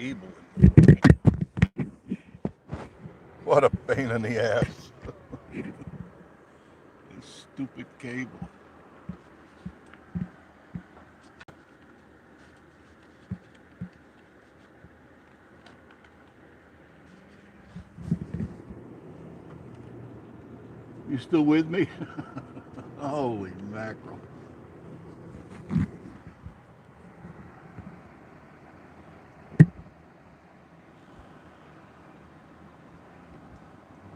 cable. What a pain in the ass. This stupid cable. You still with me? Holy mackerel.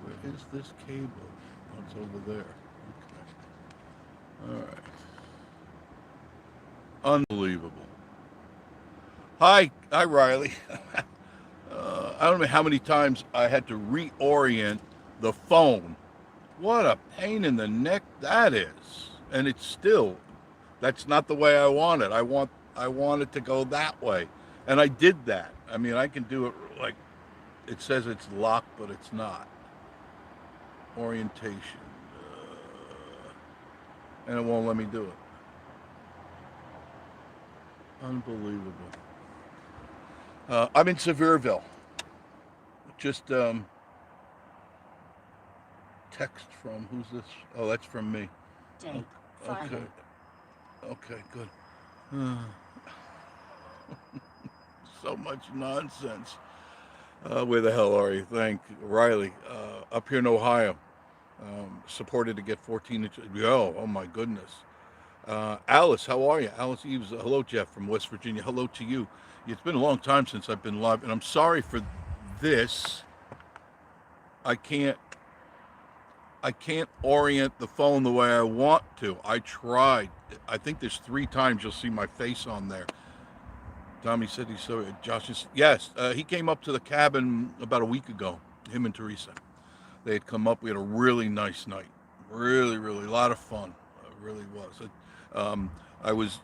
Where is this cable? Oh, it's over there. Okay. All right. Unbelievable. Hi, Riley. I don't know how many times I had to reorient the phone. What a pain in the neck that is. And it's still, that's not the way I want it. I want it to go that way. And I did that. I mean, I can do it like it says it's locked, but it's not. Orientation. And it won't let me do it. Unbelievable. I'm in Sevierville. Just text from who's this? Oh, that's from me. Jane, Okay. Okay, good. So much nonsense. Where the hell are you? Thank Riley. Up here in Ohio. Supported to get 14 inches. Oh my goodness. Alice, how are you? Alice Eves. Hello, Jeff from West Virginia. Hello to you. It's been a long time since I've been live, and I'm sorry for this. I can't orient the phone the way I want to. I tried. I think there's 3 times you'll see my face on there. Tommy said he saw it. Yes, he came up to the cabin about a week ago. Him and Teresa. They had come up. We had a really nice night. Really, really, a lot of fun. It really was. I was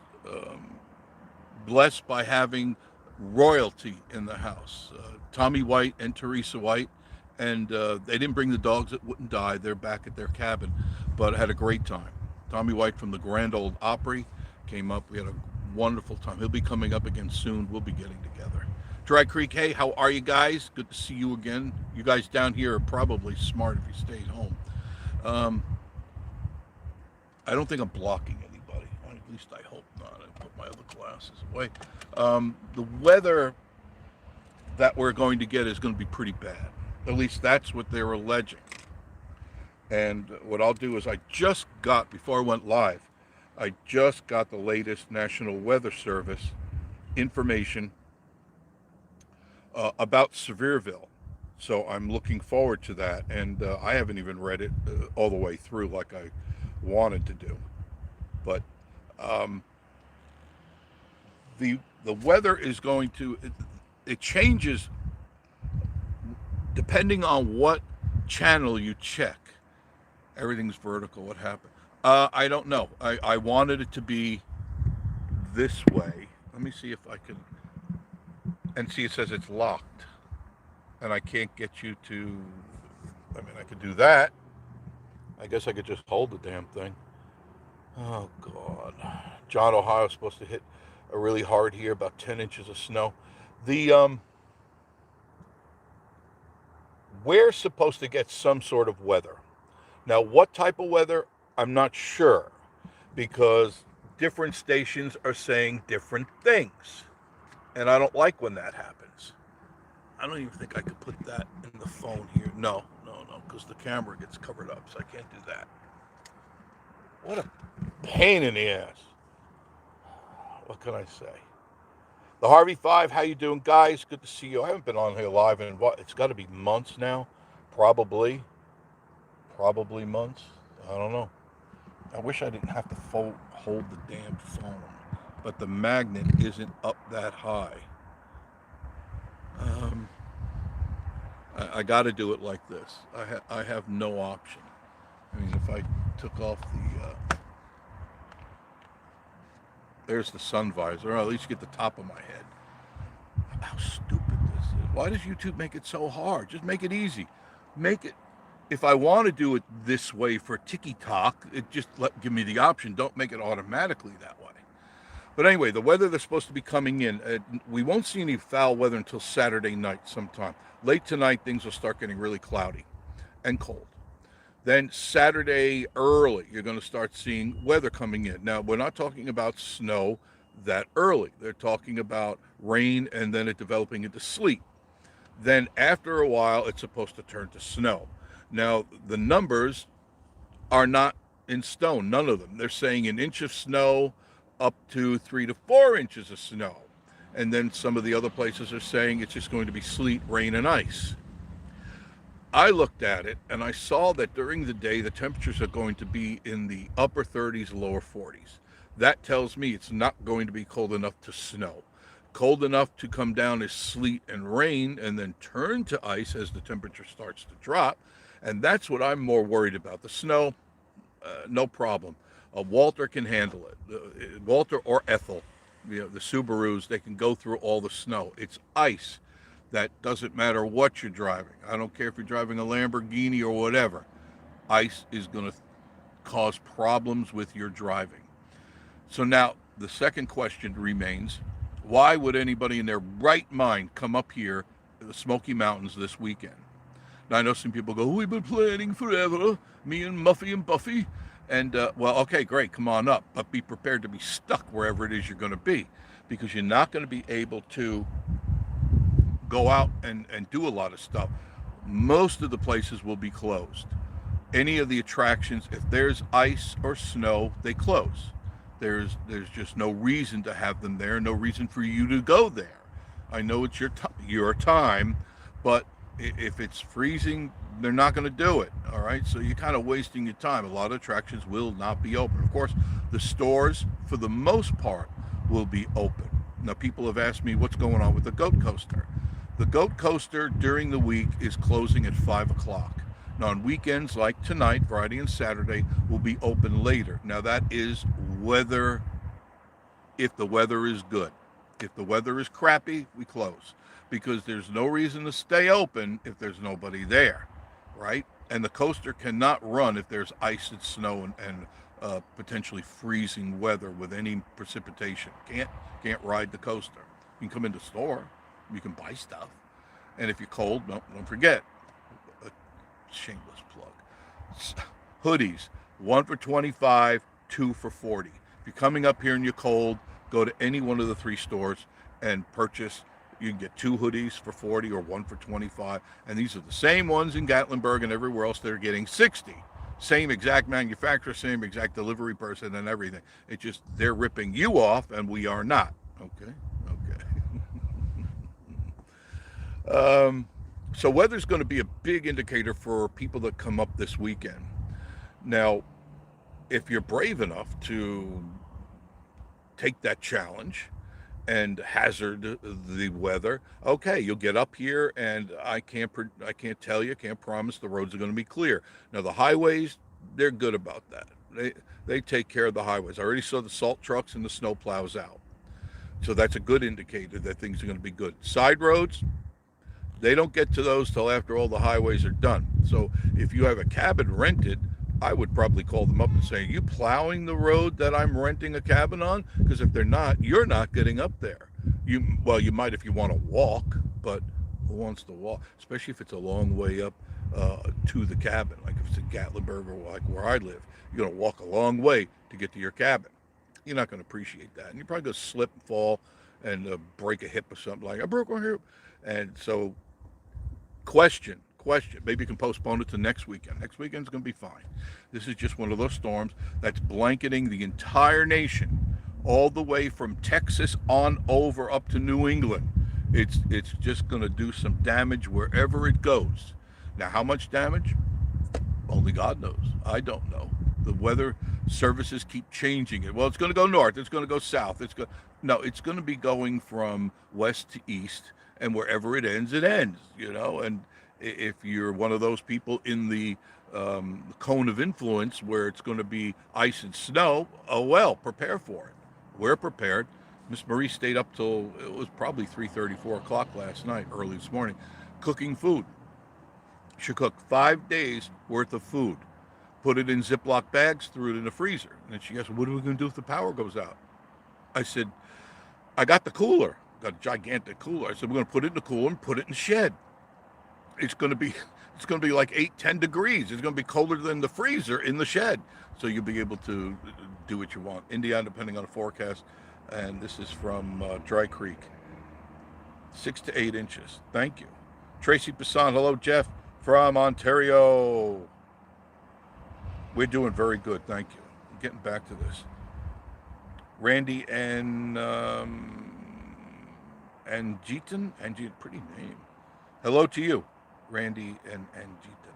blessed by having royalty in the house. Tommy White and Teresa White. And they didn't bring the dogs that wouldn't die. They're back at their cabin. But I had a great time. Tommy White from the Grand Ole Opry came up. We had a wonderful time. He'll be coming up again soon. We'll be getting together. Dry Creek, hey, how are you guys? Good to see you again. You guys down here are probably smart if you stayed home. I don't think I'm blocking anybody. At least I hope not. I put my other glasses away. The weather that we're going to get is going to be pretty bad. At least that's what they're alleging. And what I'll do is before I went live, I just got the latest National Weather Service information about Sevierville. So I'm looking forward to that. And I haven't even read it all the way through like I wanted to do. But the weather is going to, it changes depending on what channel you check. Everything's vertical. What happened? I don't know. I wanted it to be this way. Let me see if I can. And see, it says it's locked. And I can't get you to. I mean, I could do that. I guess I could just hold the damn thing. Oh, God. John, Ohio's supposed to hit a really hard here, about 10 inches of snow. We're supposed to get some sort of weather. Now, what type of weather, I'm not sure, because different stations are saying different things. And I don't like when that happens. I don't even think I could put that in the phone here. No, because the camera gets covered up, so I can't do that. What a pain in the ass. What can I say? The Harvey 5, how you doing, guys? Good to see you. I haven't been on here live in what? It's got to be months now. Probably months. I don't know. I wish I didn't have to hold the damn phone, but the magnet isn't up that high. I got to do it like this. I have no option. I mean, if I took off there's the sun visor, or at least get the top of my head. How stupid this is. Why does YouTube make it so hard? Just make it easy. Make it, if I want to do it this way for TikTok, it just give me the option. Don't make it automatically that way. But anyway, the weather that's supposed to be coming in, we won't see any foul weather until Saturday night sometime. Late tonight, things will start getting really cloudy and cold. Then Saturday early, you're going to start seeing weather coming in. Now, we're not talking about snow that early. They're talking about rain and then it developing into sleet. Then after a while, it's supposed to turn to snow. Now, the numbers are not in stone, none of them. They're saying an inch of snow up to 3 to 4 inches of snow. And then some of the other places are saying it's just going to be sleet, rain, and ice. I looked at it and I saw that during the day the temperatures are going to be in the upper 30s, lower 40s. That tells me it's not going to be cold enough to snow. Cold enough to come down as sleet and rain and then turn to ice as the temperature starts to drop. And that's what I'm more worried about. The snow, no problem. Walter can handle it. Walter or Ethel, the Subarus, they can go through all the snow. It's ice that doesn't matter what you're driving. I don't care if you're driving a Lamborghini or whatever. Ice is going to cause problems with your driving. So now the second question remains, why would anybody in their right mind come up here to the Smoky Mountains this weekend? Now I know some people go, oh, we've been planning forever, me and Muffy and Buffy. And well, okay, great, come on up, but be prepared to be stuck wherever it is you're going to be, because you're not going to be able to go out and do a lot of stuff. Most of the places will be closed. Any of the attractions, if there's ice or snow, they close. There's just no reason to have them there, no reason for you to go there. I know it's your time, but if it's freezing, they're not going to do it. All right, so you're kind of wasting your time. A lot of attractions will not be open. Of course, the stores, for the most part, will be open. Now, people have asked me what's going on with the goat coaster. The goat coaster during the week is closing at 5 o'clock. Now, on weekends like tonight, Friday and Saturday, will be open later. Now, that is weather, if the weather is good. If the weather is crappy, we close, because there's no reason to stay open if there's nobody there, right? And the coaster cannot run if there's ice and snow and potentially freezing weather with any precipitation. Can't ride the coaster. You can come in the store, you can buy stuff, and if you're cold, don't forget, a shameless plug, hoodies, 1 for 25, 2 for 40. If you're coming up here and you're cold, go to any one of the 3 stores and purchase. You can get 2 hoodies for 40 or 1 for 25, and these are the same ones in Gatlinburg and everywhere else. They're getting 60. Same exact manufacturer, same exact delivery person, and everything. It's just they're ripping you off, and we are not. Okay. So weather's going to be a big indicator for people that come up this weekend. Now, if you're brave enough to take that challenge and hazard the weather, okay, you'll get up here, and I can't tell you, can't promise the roads are going to be clear. Now, the highways, they're good about that. They take care of the highways. I already saw the salt trucks and the snow plows out. So that's a good indicator that things are going to be good. Side roads, they don't get to those till after all the highways are done. So if you have a cabin rented, I would probably call them up and say, are you plowing the road that I'm renting a cabin on? Because if they're not, you're not getting up there. You might if you want to walk, but who wants to walk? Especially if it's a long way up to the cabin. Like if it's in Gatlinburg or like where I live, you're going to walk a long way to get to your cabin. You're not going to appreciate that. And you're probably going to slip and fall and break a hip or something. Like, I broke my hip. And so question, maybe you can postpone it to next weekend. Next weekend's going to be fine. This is just one of those storms that's blanketing the entire nation, all the way from Texas on over up to New England. It's just going to do some damage wherever it goes. Now, how much damage? Only God knows. I don't know. The weather services keep changing it. Well, it's going to go north. It's going to go south. It's going to be going from west to east, and wherever it ends, And if you're one of those people in the cone of influence where it's going to be ice and snow, oh well, prepare for it. We're prepared. Miss Marie stayed up till it was probably 3:30, 4 o'clock last night, early this morning, cooking food. She cooked 5 days worth of food, put it in Ziploc bags, threw it in the freezer. And then she asked, what are we going to do if the power goes out? I said, I got the cooler, got a gigantic cooler. I said, we're going to put it in the cooler and put it in the shed. It's going to be it's going to be like 8, 10 degrees. It's going to be colder than the freezer in the shed. So you'll be able to do what you want. Indiana, depending on the forecast. And this is from Dry Creek. 6 to 8 inches. Thank you. Tracy Passan. Hello, Jeff from Ontario. We're doing very good. Thank you. I'm getting back to this. Randy and Jeeton. Pretty name. Hello to you, Randy and Jeeton.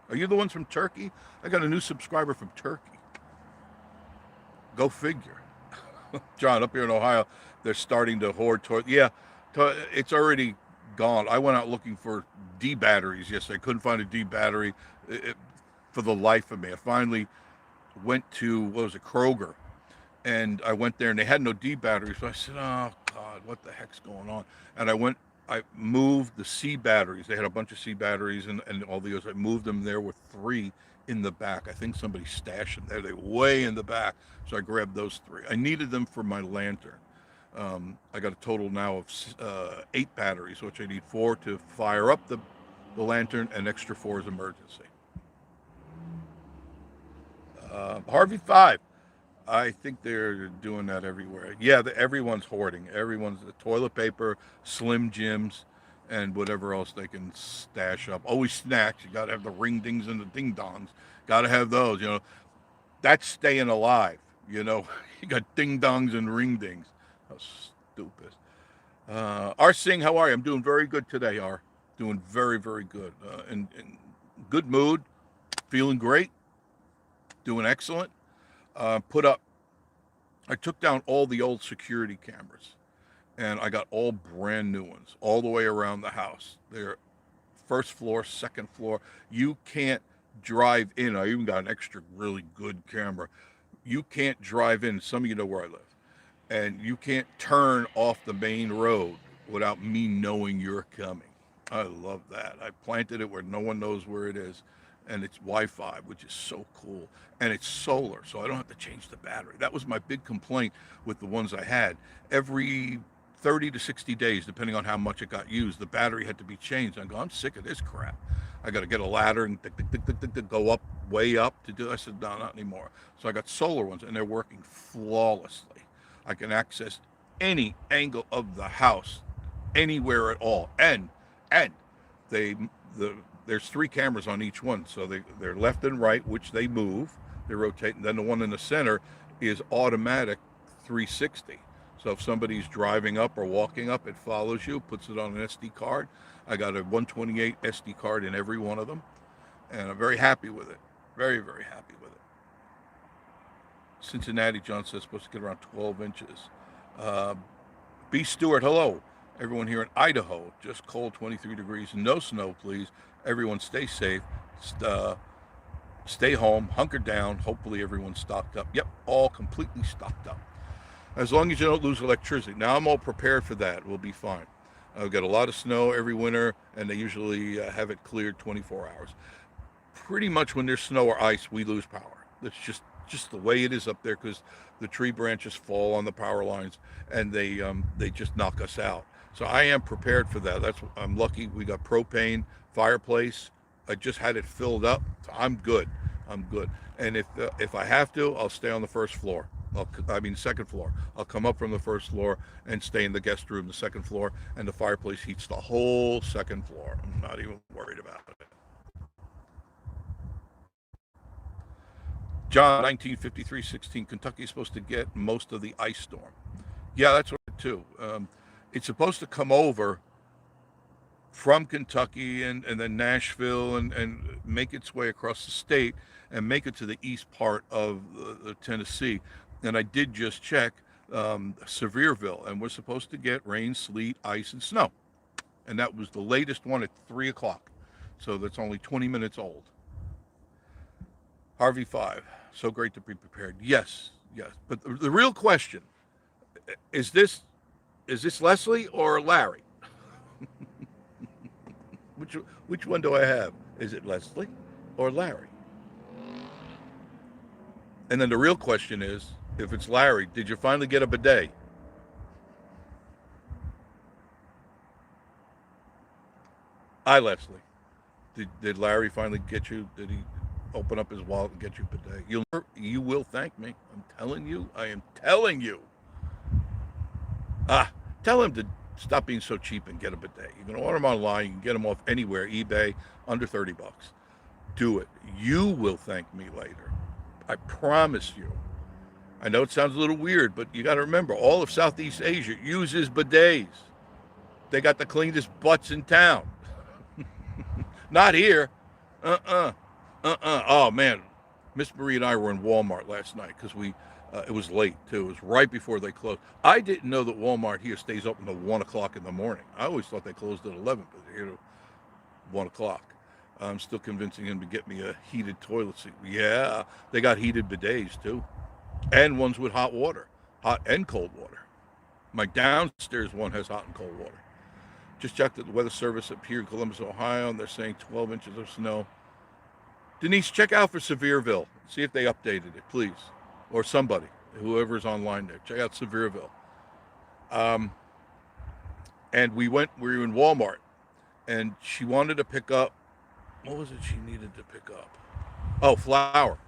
Are you the ones from Turkey? I got a new subscriber from Turkey. Go figure. John, up here in Ohio, they're starting to hoard toilet. Yeah, it's already gone. I went out looking for D batteries yesterday. I couldn't find a D battery for the life of me. I finally went to, what was it, Kroger. And I went there and they had no D batteries. So I said, oh, God, what the heck's going on? And I moved the C batteries. They had a bunch of C batteries and all the others. I moved them. There were 3 in the back. I think somebody stashed them there. They were way in the back. So I grabbed those 3. I needed them for my lantern. I got a total now of 8 batteries, which I need 4 to fire up the lantern and extra 4 is emergency. Harvey 5. I think they're doing that everywhere. Yeah, everyone's hoarding. Everyone's the toilet paper, Slim Jims, and whatever else they can stash up. Always snacks. You got to have the ring dings and the ding dongs. Got to have those. That's staying alive. You got ding dongs and ring dings. How stupid. R. Singh, how are you? I'm doing very good today, R. Doing very, very good. In good mood. Feeling great. Doing excellent. I took down all the old security cameras and I got all brand new ones all the way around the house. They're first floor, second floor. You can't drive in. I even got an extra really good camera. You can't drive in. Some of you know where I live. And you can't turn off the main road without me knowing you're coming. I love that. I planted it where no one knows where it is. And it's Wi-Fi, which is so cool. And it's solar, so I don't have to change the battery. That was my big complaint with the ones I had. Every 30 to 60 days, depending on how much it got used, the battery had to be changed. I go, I'm sick of this crap. I got to get a ladder and go up, way up to do it. I said, no, not anymore. So I got solar ones, and they're working flawlessly. I can access any angle of the house, anywhere at all. And there's 3 cameras on each one, so they're left and right, which they move, they rotate, and then the one in the center is automatic 360. So if somebody's driving up or walking up, it follows you, puts it on an SD card. I got a 128 SD card in every one of them, and I'm very happy with it. Very, very happy with it. Cincinnati, John says, supposed to get around 12 inches. B. Stewart, hello. Everyone here in Idaho, just cold, 23 degrees, no snow, please. Everyone stay safe, stay home, hunker down. Hopefully everyone's stocked up. Yep, all completely stocked up. As long as you don't lose electricity. Now I'm all prepared for that. We'll be fine. I've got a lot of snow every winter, and they usually have it cleared 24 hours. Pretty much when there's snow or ice, we lose power. That's just the way it is up there because the tree branches fall on the power lines, and they just knock us out. So I am prepared for that. I'm lucky. We got propane, fireplace. I just had it filled up. So I'm good. And if I have to, I'll stay on the first floor. Second floor. I'll come up from the first floor and stay in the guest room, the second floor, and the fireplace heats the whole second floor. I'm not even worried about it. John, 1953-16, Kentucky is supposed to get most of the ice storm. Yeah, that's what too. It's supposed to come over from Kentucky and then Nashville and make its way across the state and make it to the east part of Tennessee. And I did just check Sevierville, and we're supposed to get rain, sleet, ice, and snow. And that was the latest one at 3 o'clock. So that's only 20 minutes old. Harvey 5, so great to be prepared. Yes. But the real question, is this Leslie or Larry? Which one do I have? Is it Leslie or Larry? And then the real question is If it's Larry, did you finally get a bidet? Hi, Leslie. Did Larry finally get you? Did he open up his wallet and get you a bidet? You will thank me. I'm telling you. I am telling you. Ah, tell him to stop being so cheap and get a bidet. You can order them online. You can get them off anywhere, eBay, under 30 bucks. Do it. You will thank me later. I promise you. I know it sounds a little weird, but you got to remember, all of Southeast Asia uses bidets. They got the cleanest butts in town. Not here. Uh-uh. Oh, man. Miss Marie and I were in Walmart last night because it was late, too. It was right before they closed. I didn't know that Walmart here stays open till 1 o'clock in the morning. I always thought they closed at 11, but they're here till 1 o'clock. I'm still convincing him to get me a heated toilet seat. Yeah, they got heated bidets, too. And ones with hot water, hot and cold water. My downstairs one has hot and cold water. Just checked at the weather service up here in Columbus, Ohio, and they're saying 12 inches of snow. Denise, check out for Sevierville. See if they updated it, please. Or somebody, whoever's online there. Check out Sevierville. And we were in Walmart, and she wanted to pick up, what was it she needed to pick up? Oh, flour.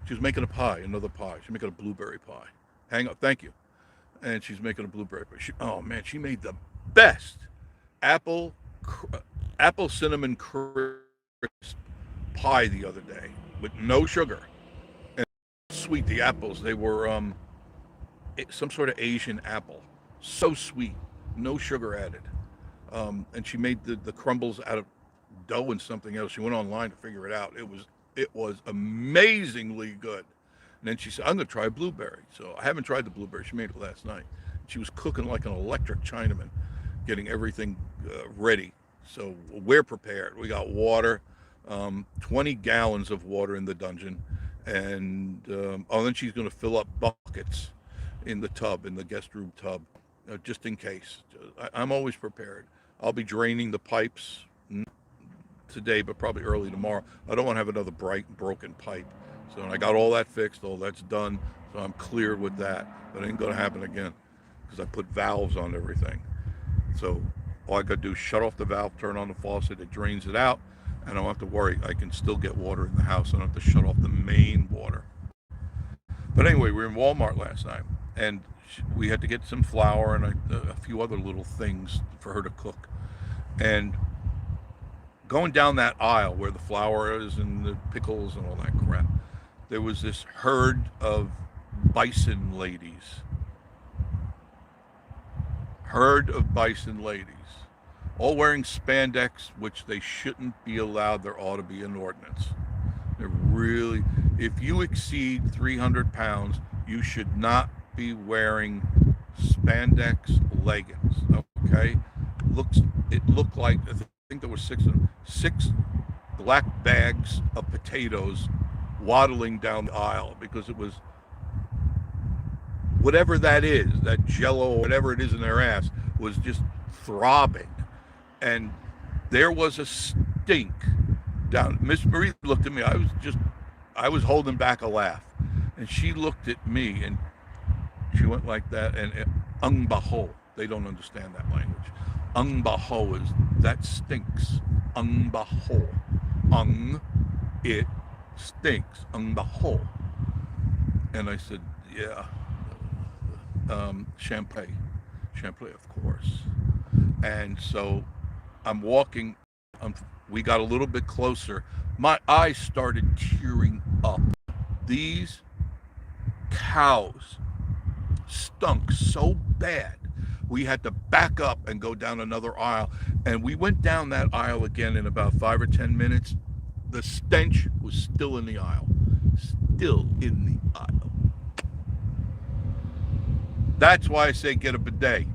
She was making a pie, another pie. She's making a blueberry pie. Hang on, thank you. And she's making a blueberry pie. Oh, man, she made the best apple cinnamon crisp pie the other day with no sugar and sweet. The apples, they were some sort of Asian apple, so sweet, no sugar added. And she made the crumbles out of dough and something else. She went online to figure it out. It was amazingly good. And then she said, I'm going to try a blueberry. So I haven't tried the blueberry. She made it last night. She was cooking like an electric Chinaman, getting everything ready. So we're prepared. We got water, 20 gallons of water in the dungeon. And then she's going to fill up buckets in the tub, in the guest room tub, just in case. I'm always prepared. I'll be draining the pipes today, but probably early tomorrow. I don't want to have another broken pipe. So I got all that fixed, all that's done. So I'm cleared with that. But it ain't going to happen again because I put valves on everything. So all I got to do is shut off the valve, turn on the faucet, it drains it out, and I don't have to worry. I can still get water in the house. I don't have to shut off the main water. But anyway, we were in Walmart last night, and we had to get some flour and a few other little things for her to cook. And going down that aisle where the flour is and the pickles and all that crap, there was this herd of bison ladies. All wearing spandex, which they shouldn't be allowed. There ought to be an ordinance. They're really, if you exceed 300 pounds, you should not be wearing spandex leggings, okay? It looked like, I think there were six black bags of potatoes waddling down the aisle because it was whatever that is, that jello, whatever it is in their ass, was just throbbing. And there was a stink down. Miss Marie looked at me. I was holding back a laugh. And she looked at me and she went like that. And ung baho, they don't understand that language. Ung baho is, that stinks. Ung baho. Ung, it stinks. Ung baho. And I said, yeah. Champagne, of course. And so I'm walking, we got a little bit closer. My eyes started tearing up. These cows stunk so bad, we had to back up and go down another aisle. And we went down that aisle again in about 5 or 10 minutes. The stench was still in the aisle. Still in the aisle. That's why I say get a bidet.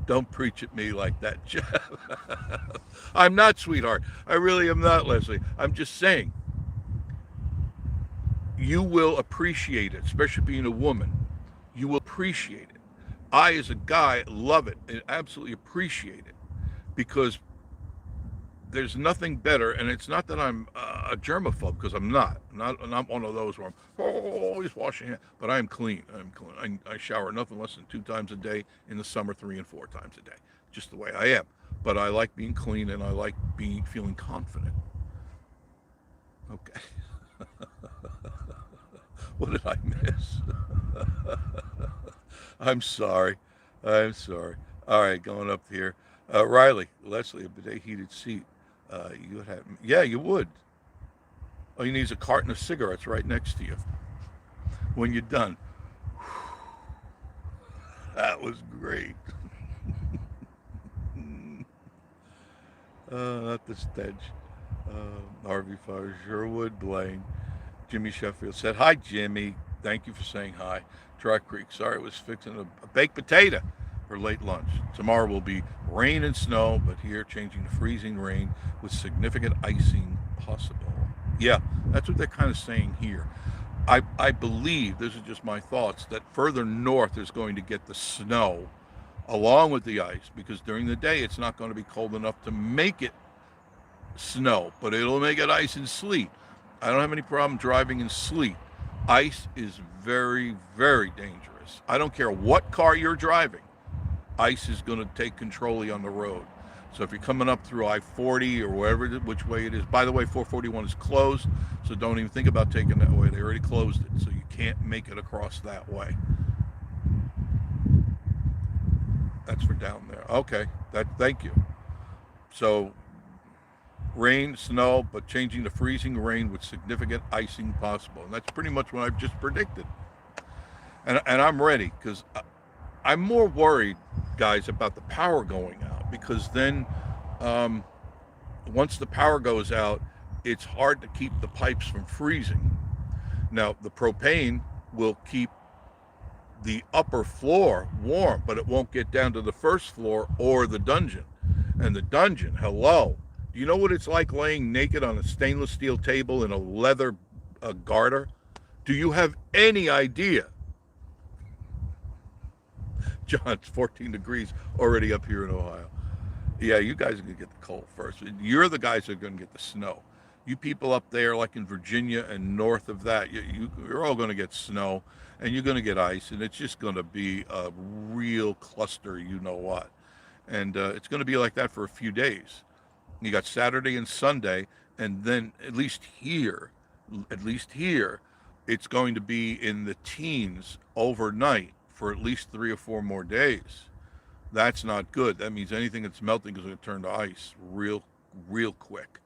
Don't preach at me like that, Jeff. I'm not, sweetheart. I really am not, Leslie. I'm just saying, you will appreciate it, especially being a woman. You will appreciate it. I, as a guy, love it and absolutely appreciate it because there's nothing better, and it's not that I'm a germaphobe, because I'm not. I'm not one of those where I'm always washing hands, but I'm clean. I'm clean. I shower nothing less than 2 times a day. In the summer, 3 and 4 times a day, just the way I am. But I like being clean, and I like feeling confident. Okay. What did I miss? I'm sorry. I'm sorry. All right, going up here. Riley, Leslie, a bidet heated seat. You would have, yeah, you would. All you need is a carton of cigarettes right next to you when you're done. That was great. Not the stench. RV Fire, Sherwood, Blaine. Jimmy Sheffield said, "Hi, Jimmy. Thank you for saying hi." Dry Creek, sorry, I was fixing a baked potato for late lunch. Tomorrow will be rain and snow, but here changing to freezing rain with significant icing possible. Yeah, that's what they're kind of saying here. I believe, this is just my thoughts, that further north is going to get the snow along with the ice, because during the day it's not going to be cold enough to make it snow, but it'll make it ice and sleet. I don't have any problem driving in sleet. Ice is very, very dangerous. I don't care what car you're driving. Ice is going to take control of you on the road. So if you're coming up through I-40 or wherever, which way it is. By the way, 441 is closed, so don't even think about taking that way. They already closed it, so you can't make it across that way. That's for down there. Okay, thank you. So rain, snow, but changing to freezing rain with significant icing possible. And that's pretty much what I've just predicted. And I'm ready, because I'm more worried, guys, about the power going out, because then once the power goes out, it's hard to keep the pipes from freezing. Now, the propane will keep the upper floor warm, but it won't get down to the first floor or the dungeon. And the dungeon, hello. Do you know what it's like laying naked on a stainless steel table in a leather garter? Do you have any idea? John, it's 14 degrees already up here in Ohio. Yeah, you guys are going to get the cold first. You're the guys that are going to get the snow. You people up there, like in Virginia and north of that, you're all going to get snow, and you're going to get ice, and it's just going to be a real cluster, you know what. And it's going to be like that for a few days. You got Saturday and Sunday, and then at least here, it's going to be in the teens overnight for at least 3 or 4 more days. That's not good. That means anything that's melting is going to turn to ice real quick.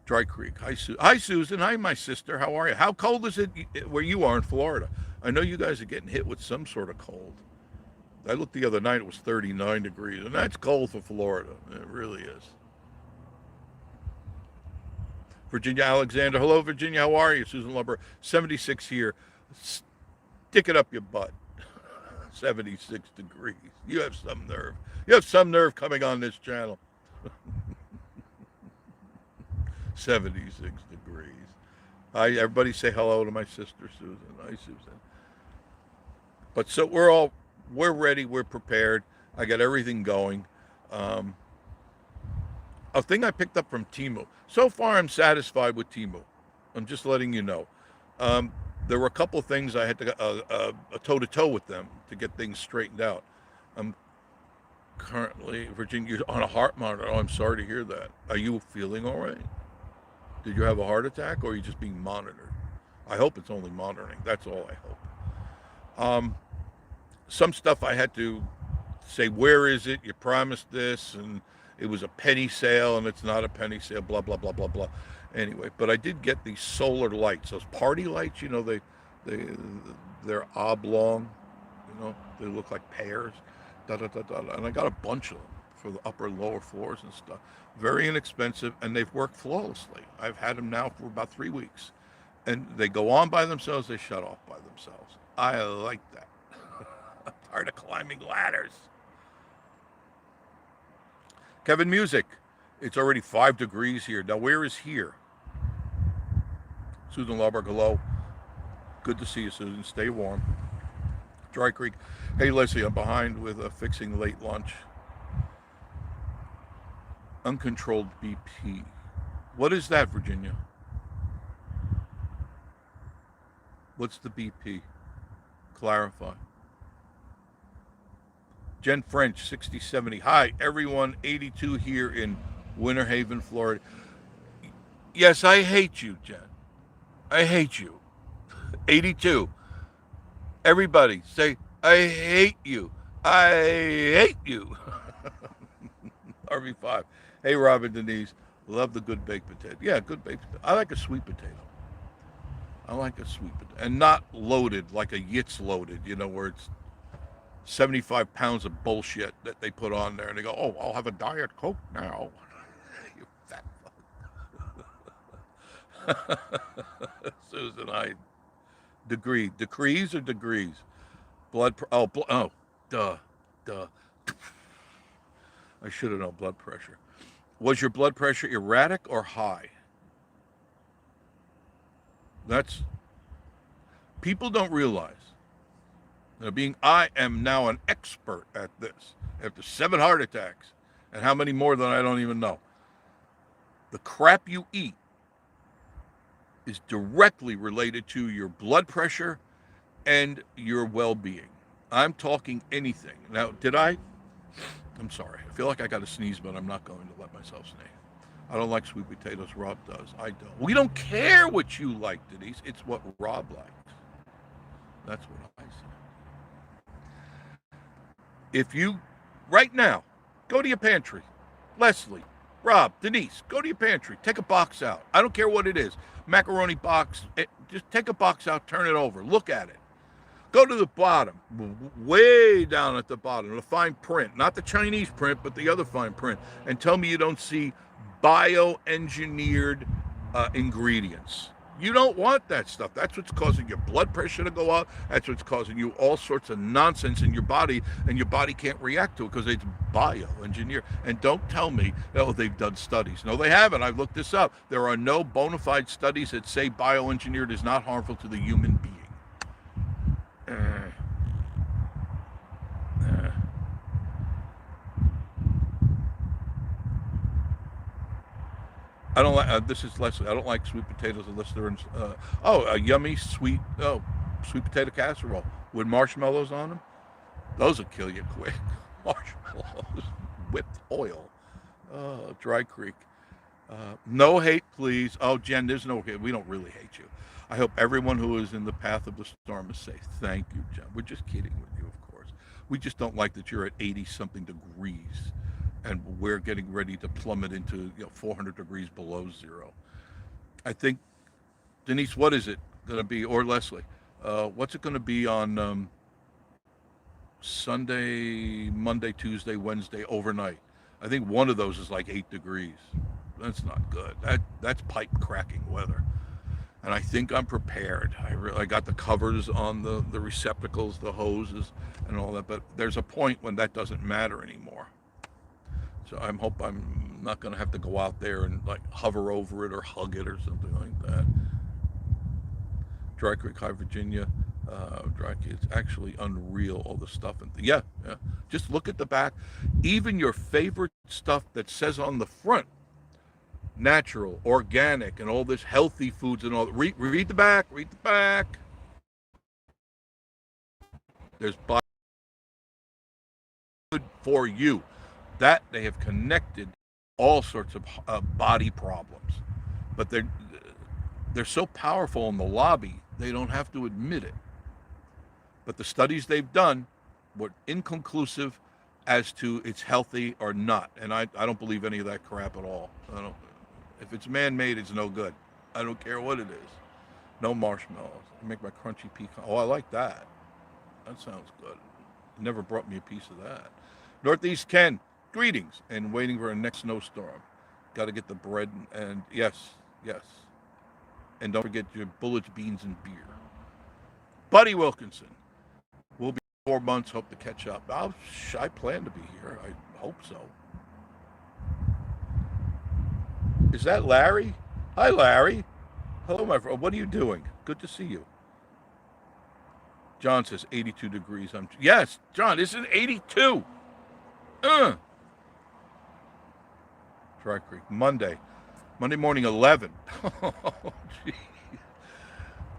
Dry Creek. Hi, Susan. Hi, my sister. How are you? How cold is it where you are in Florida? I know you guys are getting hit with some sort of cold. I looked the other night, it was 39 degrees, and that's cold for Florida. It really is. Virginia Alexander. Hello, Virginia. How are you? Susan Lumber. 76 here. Stick it up your butt. 76 degrees. You have some nerve. You have some nerve coming on this channel. 76 degrees. Hi, everybody say hello to my sister, Susan. Hi, Susan. But so we're ready. We're prepared. I got everything going. A thing I picked up from Temu. So far, I'm satisfied with Temu. I'm just letting you know. There were a couple of things I had to go toe-to-toe with them to get things straightened out. I'm currently, Virginia, you're on a heart monitor. Oh, I'm sorry to hear that. Are you feeling all right? Did you have a heart attack, or are you just being monitored? I hope it's only monitoring. That's all I hope. Some stuff I had to say, where is it? You promised this, and it was a penny sale, and it's not a penny sale, blah, blah, blah, blah, blah. Anyway, but I did get these solar lights, those party lights, you know, they're oblong, you know, they look like pears, and I got a bunch of them for the upper and lower floors and stuff. Very inexpensive, and they've worked flawlessly. I've had them now for about 3 weeks, and they go on by themselves, they shut off by themselves. I like that. I'm tired of climbing ladders. Kevin Music, it's already 5 degrees here. Now, where is here? Susan Lauberg, hello. Good to see you, Susan. Stay warm. Dry Creek. Hey, Leslie, I'm behind with fixing late lunch. Uncontrolled BP. What is that, Virginia? What's the BP? Clarify. Jen French, 6070. Hi, everyone. 82 here in Winter Haven, Florida. Yes, I hate you, Jen. I hate you. 82. Everybody say, I hate you. I hate you. RV5. Hey, Robin Denise. Love the good baked potato. Yeah, good baked potato. I like a sweet potato. I like a sweet potato. And not loaded like a Yitz loaded, where it's 75 pounds of bullshit that they put on there. And they go, oh, I'll have a Diet Coke now. You fat fuck. Susan, decrees or degrees? Duh. I should have known blood pressure. Was your blood pressure erratic or high? That's people don't realize. I am now an expert at this. After 7 heart attacks, and how many more than I don't even know. The crap you eat is directly related to your blood pressure and your well-being. I'm talking anything. Now, I'm sorry. I feel like I got to sneeze, but I'm not going to let myself sneeze. I don't like sweet potatoes. Rob does. I don't. We don't care what you like, Denise. It's what Rob likes. That's what I say. If you, right now, go to your pantry. Leslie, Rob, Denise, go to your pantry. Take a box out. I don't care what it is. Macaroni box. Just take a box out, turn it over. Look at it. Go to the bottom, way down at the bottom, the fine print, not the Chinese print, but the other fine print, and tell me you don't see bioengineered ingredients. You don't want that stuff. That's what's causing your blood pressure to go up. That's what's causing you all sorts of nonsense in your body, and your body can't react to it because it's bioengineered. And don't tell me, oh, they've done studies. No, they haven't. I've looked this up. There are no bona fide studies that say bioengineered is not harmful to the human being. I don't like. This is Leslie. I don't like sweet potatoes unless they're in. A yummy sweet potato casserole with marshmallows on them. Those will kill you quick. Marshmallows, whipped oil. Dry Creek. No hate, please. Oh, Jen, there's no hate. We don't really hate you. I hope everyone who is in the path of the storm is safe. Thank you, Jen. We're just kidding with you, of course. We just don't like that you're at 80-something degrees and we're getting ready to plummet into 400 degrees below zero. I think, Denise, what is it going to be? Or Leslie, what's it going to be on Sunday, Monday, Tuesday, Wednesday, overnight? I think one of those is like 8 degrees. That's not good. That's pipe cracking weather. And I think I'm prepared. I got the covers on the receptacles, the hoses, and all that. But there's a point when that doesn't matter anymore. So I hope I'm not going to have to go out there and like hover over it or hug it or something like that. Dry Creek, High Virginia. Dry Creek. It's actually unreal, all the stuff. Yeah. Just look at the back. Even your favorite stuff that says on the front, natural, organic, and all this healthy foods and all. Read the back. Read the back. There's good for you. That they have connected all sorts of body problems, but they're so powerful in the lobby they don't have to admit it. But the studies they've done were inconclusive as to it's healthy or not, and I don't believe any of that crap at all. If it's man-made, it's no good. I don't care what it is. No marshmallows. I make my crunchy pecan. Oh, I like that. That sounds good. Never brought me a piece of that. Northeast Ken, greetings, and waiting for a next snowstorm. Got to get the bread and yes. And don't forget your bullets, beans, and beer. Buddy Wilkinson, we'll be 4 months. Hope to catch up. I plan to be here. I hope so. Is that Larry? Hi, Larry. Hello, my friend. What are you doing? Good to see you. John says 82 degrees. Yes, John, isn't 82? Dry Creek. Monday morning 11. Oh, gee.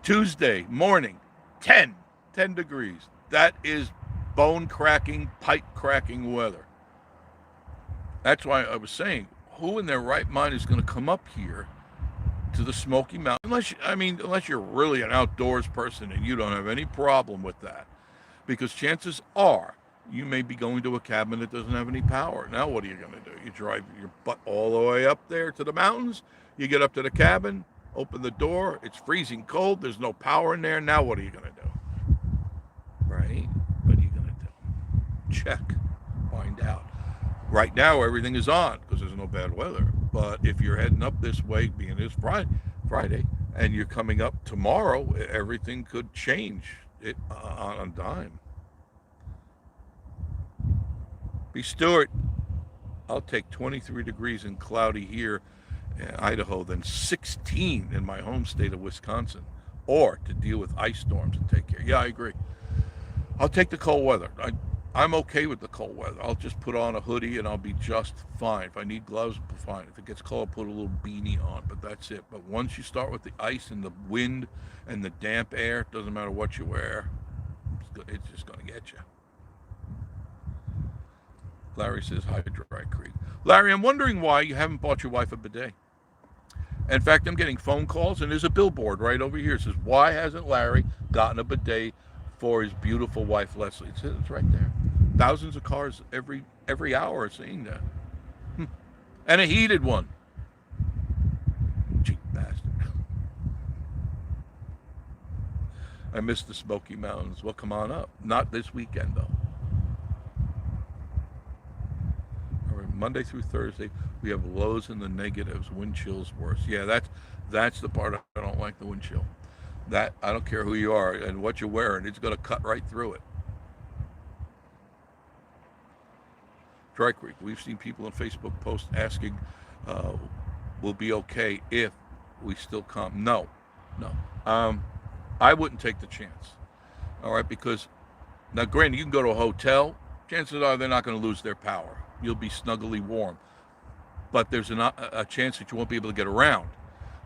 Tuesday morning 10. 10 degrees. That is bone cracking, pipe cracking weather. That's why I was saying, who in their right mind is going to come up here to the Smoky Mountains? Unless you're really an outdoors person and you don't have any problem with that, because chances are you may be going to a cabin that doesn't have any power. Now, what are you going to do? You drive your butt all the way up there to the mountains. You get up to the cabin, open the door. It's freezing cold. There's no power in there. Now, what are you going to do? Right? What are you going to do? Check. Find out. Right now, everything is on because there's no bad weather. But if you're heading up this way, being it's Friday, and you're coming up tomorrow, everything could change it on a dime. B. Stewart, I'll take 23 degrees and cloudy here in Idaho than 16 in my home state of Wisconsin, or to deal with ice storms and take care. Yeah, I agree. I'll take the cold weather. I'm okay with the cold weather. I'll just put on a hoodie and I'll be just fine. If I need gloves, fine. If it gets cold, I'll put a little beanie on, but that's it. But once you start with the ice and the wind and the damp air, it doesn't matter what you wear, it's just going to get you. Larry says, hi, Dry Creek. Larry, I'm wondering why you haven't bought your wife a bidet. In fact, I'm getting phone calls, and there's a billboard right over here. It says, why hasn't Larry gotten a bidet for his beautiful wife, Leslie? It says it's right there. Thousands of cars every hour are seeing that. And a heated one. Cheap bastard. I miss the Smoky Mountains. Well, come on up. Not this weekend, though. Monday through Thursday, we have lows in the negatives, wind chills worse. Yeah, that's the part I don't like, the wind chill. That, I don't care who you are and what you're wearing, it's going to cut right through it. Dry Creek, we've seen people on Facebook post asking, will be okay if we still come. No. I wouldn't take the chance. All right, because now granted, you can go to a hotel, chances are they're not going to lose their power. You'll be snugly warm. But there's a chance that you won't be able to get around.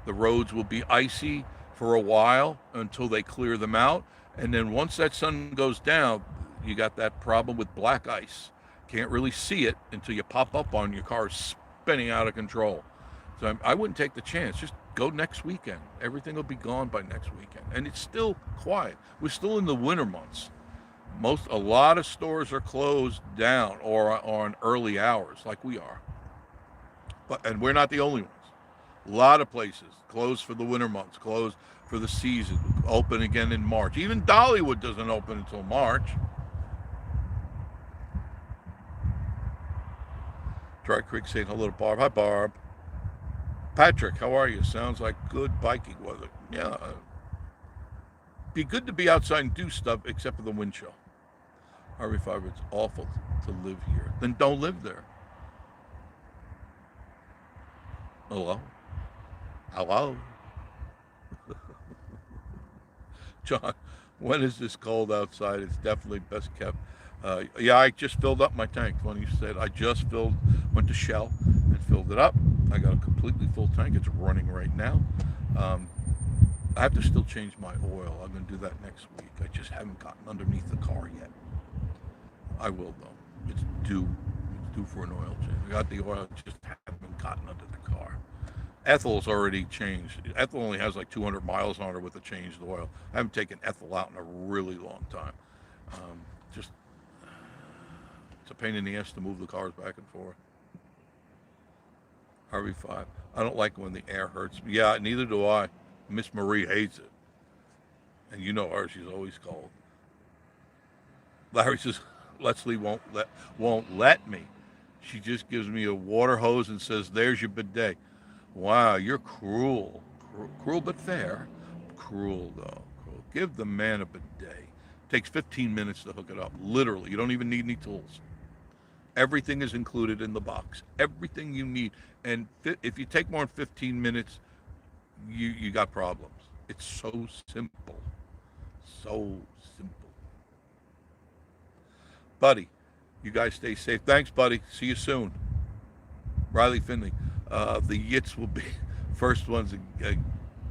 The roads will be icy for a while until they clear them out. And then once that sun goes down, you got that problem with black ice. Can't really see it until you pop up on your car spinning out of control. So I wouldn't take the chance. Just go next weekend. Everything will be gone by next weekend. And it's still quiet. We're still in the winter months. A lot of stores are closed down or on early hours like we are. And we're not the only ones. A lot of places closed for the winter months, closed for the season, open again in March. Even Dollywood doesn't open until March. Dry Creek saying hello to Barb. Hi, Barb. Patrick, how are you? Sounds like good biking weather. Yeah. Be good to be outside and do stuff except for the wind chill. Harvey Fiber, it's awful to live here. Then don't live there. Hello? John, when is this cold outside? It's definitely best kept. Yeah, I just filled up my tank. When you said I just went to Shell and filled it up. I got a completely full tank. It's running right now. I have to still change my oil. I'm going to do that next week. I just haven't gotten underneath the car yet. I will, though. It's due for an oil change. I got the oil, just haven't gotten under the car. Ethel's already changed. Ethel only has like 200 miles on her with the changed oil. I haven't taken Ethel out in a really long time. It's a pain in the ass to move the cars back and forth. RV5. I don't like when the air hurts me. Yeah, neither do I. Miss Marie hates it. And you know her, she's always cold. Larry says, Leslie won't let me. She just gives me a water hose and says, there's your bidet. Wow, you're cruel. Cruel but fair. Cruel, though. Cruel. Give the man a bidet. Takes 15 minutes to hook it up. Literally, you don't even need any tools. Everything is included in the box. Everything you need. And if you take more than 15 minutes, you got problems. It's so simple. So simple. Buddy, you guys stay safe. Thanks, buddy. See you soon. Riley Finley. The yits will be first ones at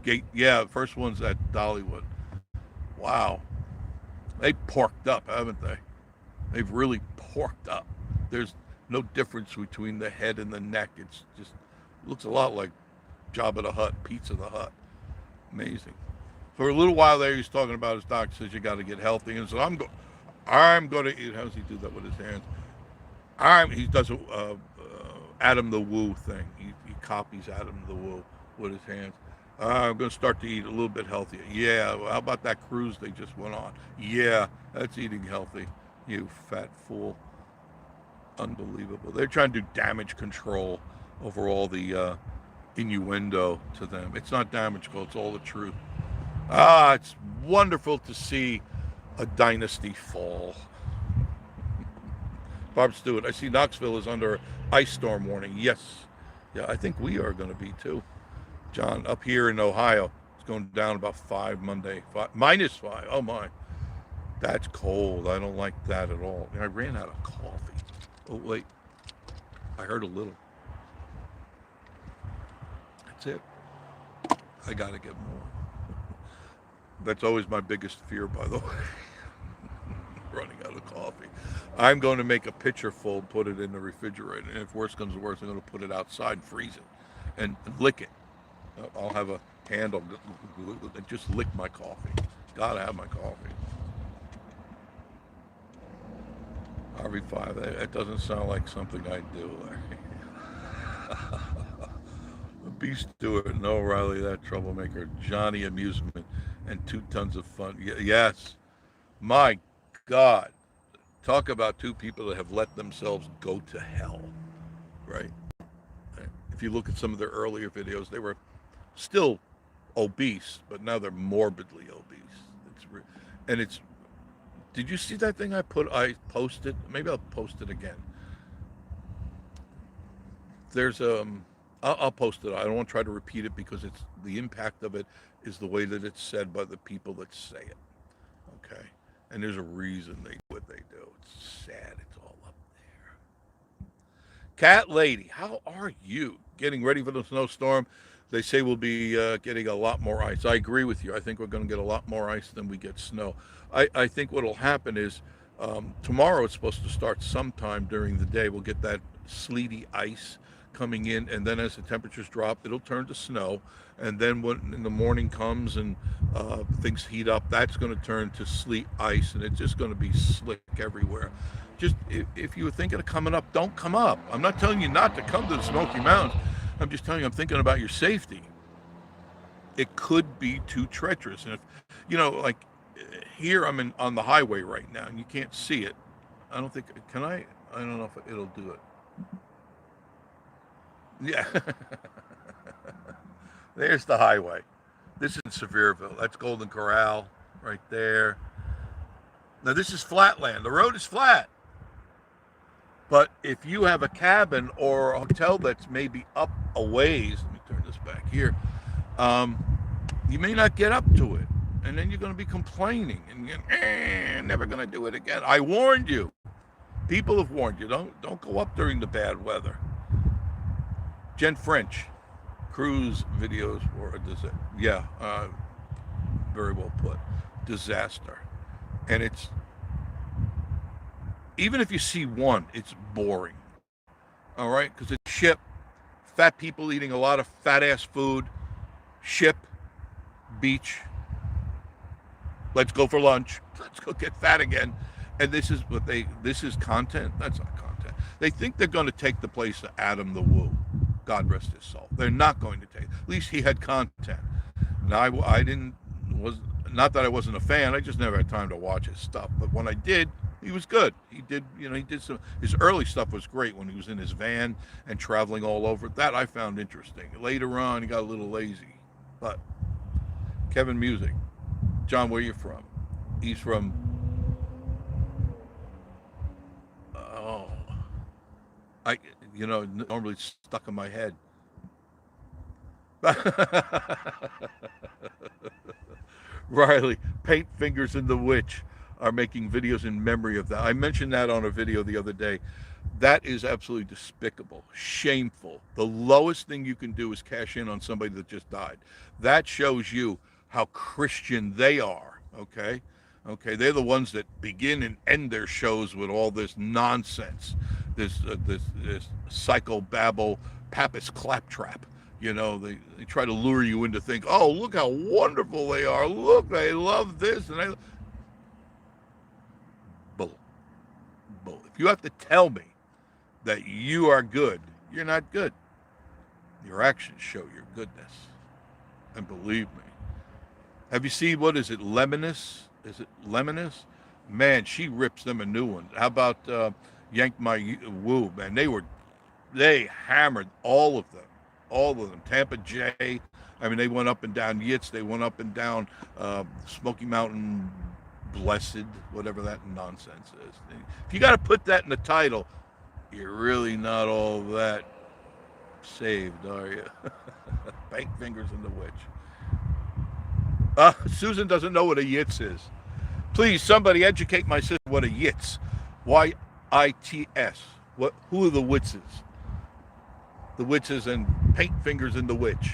gate. Yeah, first ones at Dollywood. Wow, they porked up, haven't they? They've really porked up. There's no difference between the head and the neck. It's just looks a lot like Jabba the Hutt, Pizza the Hut. Amazing. For a little while there, he's talking about his doctor says you got to get healthy, and so I'm going to eat. How does he do that with his hands? He does a Adam the Woo thing. He copies Adam the Woo with his hands. I'm going to start to eat a little bit healthier. Yeah, well, how about that cruise they just went on? Yeah, that's eating healthy. You fat fool. Unbelievable. They're trying to do damage control over all the innuendo to them. It's not damage control, it's all the truth. It's wonderful to see a dynasty fall. Barb Stewart, I see Knoxville is under ice storm warning. Yes. Yeah, I think we are going to be too. John, up here in Ohio, it's going down about 5 Monday. -5. Oh my. That's cold. I don't like that at all. I ran out of coffee. Oh, wait. I heard a little. That's it. I got to get more. That's always my biggest fear, by the way. Running out of coffee. I'm going to make a pitcher full, put it in the refrigerator, and if worse comes to worse, I'm going to put it outside and freeze it and lick it. I'll have a handle and just lick my coffee. Gotta have my coffee. RV5, that doesn't sound like something I'd do. B. Stewart, no Riley, that troublemaker. Johnny Amusement, and 2 tons of fun. Yes, my God. Talk about 2 people that have let themselves go to hell, right? If you look at some of their earlier videos, they were still obese, but now they're morbidly obese. And it's. Did you see that thing I posted? Maybe I'll post it again. There's I'll post it. I don't want to try to repeat it because it's the impact of it is the way that it's said by the people that say it. Okay, and there's a reason they do what they do. It's sad. It's all up there. Cat Lady, how are you? Getting ready for the snowstorm. They say we'll be getting a lot more ice. I agree with you. I think we're going to get a lot more ice than we get snow. I think what will happen is tomorrow it's supposed to start sometime during the day. We'll get that sleety ice coming in, and then as the temperatures drop, it'll turn to snow. And then when in the morning comes and things heat up, that's going to turn to sleet ice, and it's just going to be slick everywhere. Just if you were thinking of coming up, don't come up. I'm not telling you not to come to the Smoky Mountains. I'm just telling you, I'm thinking about your safety. It could be too treacherous. And if, like here I'm on the highway right now, and you can't see it. I don't think, can I? I don't know if it'll do it. Yeah. There's the highway. This is Sevierville. That's Golden Corral right there. Now this is flatland. The road is flat. But if you have a cabin or a hotel that's maybe up a ways, let me turn this back here, you may not get up to it. And then you're going to be complaining and you're never going to do it again. I warned you. People have warned you. Don't go up during the bad weather. Jen French, cruise videos for a disaster. Yeah, very well put. Disaster. And it's, even if you see one, it's boring. All right? Because it's ship, fat people eating a lot of fat ass food, ship, beach. Let's go for lunch. Let's go get fat again. And this is content. That's not content. They think they're going to take the place of Adam the Woo. God rest his soul. They're not going to take. At least he had content. And not that I wasn't a fan. I just never had time to watch his stuff. But when I did, he was good. He did some. His early stuff was great when he was in his van and traveling all over. That I found interesting. Later on, he got a little lazy. But Kevin Music, John, where you from? He's from. Oh, normally it's stuck in my head. Riley, paint fingers in the witch. are making videos in memory of that. I mentioned that on a video the other day. That is absolutely despicable, shameful. The lowest thing you can do is cash in on somebody that just died. That shows you how Christian they are, okay? Okay, they're the ones that begin and end their shows with all this nonsense, this psychobabble, papist claptrap. You know, they try to lure you into think, oh, look how wonderful they are. Look, they love this and they bull, bull. If you have to tell me that you are good, you're not good. Your actions show your goodness. And believe me. Have you seen, what is it, Lemoness? Is it Lemoness? Man, she rips them a new one. How about Yank My Woo, man? They hammered all of them. All of them. Tampa J. I mean, they went up and down Yitz. They went up and down Smoky Mountain Blessed, whatever that nonsense is. If you got to put that in the title, you're really not all that saved, are you? Bank fingers in the witch. Susan doesn't know what a Yitz is. Please, somebody educate my sister what a Yitz. Y-I-T-S. Who are the Witzes? The Witzes and paint fingers in the witch.